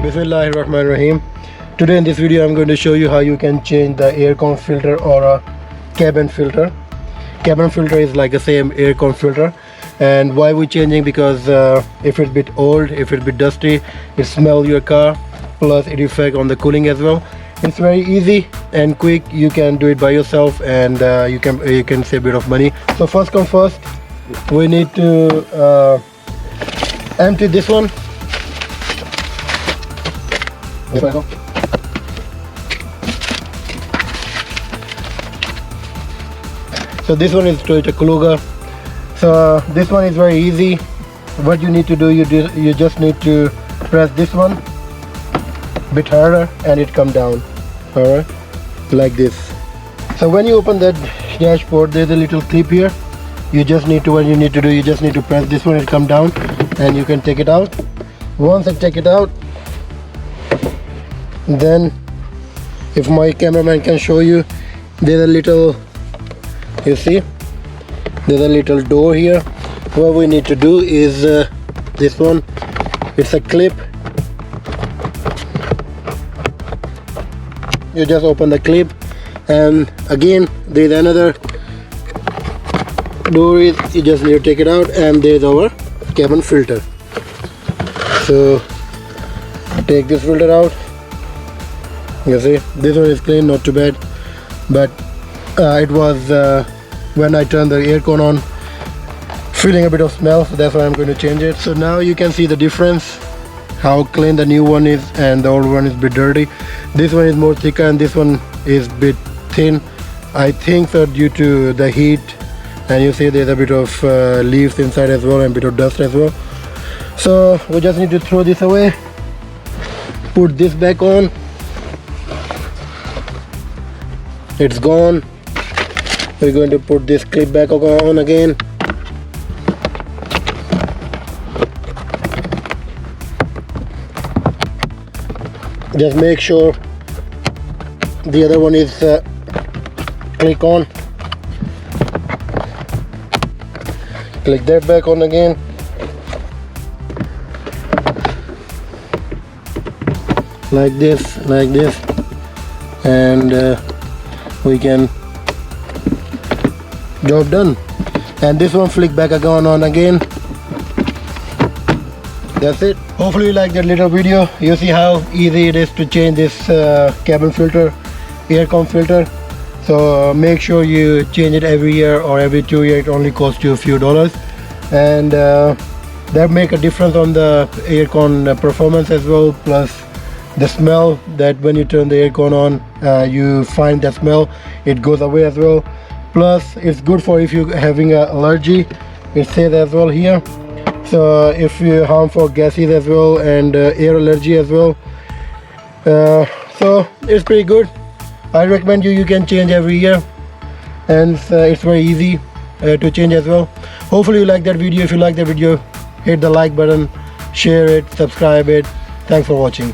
Bismillahirrahmanirrahim. Today in this video I'm going to show you how you can change the aircon filter or a cabin filter. Cabin filter is like the same aircon filter, and why we're changing, because if it's a bit old, if it's a bit dusty, it smells your car, plus it affects on the cooling as well. It's very easy and quick. You can do it by yourself, and you can save a bit of money. So first come first, we need to empty this one. So this one is Toyota Kluger. So this one is very easy. What you need to do, you just need to press this one a bit harder and it come down. Alright, like this. So when you open that dashboard, there's a little clip here. You just need to press this one, it come down, and you can take it out. Once I take it out, then if my cameraman can show you, there's a little, you see, there's a little door here. What we need to do is this one, it's a clip. You just open the clip, and again there's another door, you just need to take it out, and there's our cabin filter. So take this filter out. You see, this one is clean, not too bad, but it was when I turned the aircon on, feeling a bit of smell, so that's why I'm going to change it. So now you can see the difference, how clean the new one is and the old one is a bit dirty. This one is more thicker and this one is a bit thin. I think so due to the heat, and you see there's a bit of leaves inside as well and a bit of dust as well. So we just need to throw this away, put this back on. It's gone. We're going to put this clip back on again. Just make sure the other one is click on. Click that back on again. Like this, and we can, job done. And this one flick back on again. That's it. Hopefully you like that little video. You see how easy it is to change this cabin filter, aircon filter. So make sure you change it every year or every 2 years. It only costs you a few dollars, and that make a difference on the aircon performance as well, plus the smell, that when you turn the aircon on, you find the smell, it goes away as well. Plus it's good for if you're having an allergy, it says as well here. So if you harmful gases as well, and air allergy as well, so it's pretty good. I recommend you can change every year, and it's very easy to change as well. Hopefully you like that video. If you like the video, hit the like button, share it, subscribe it. Thanks for watching.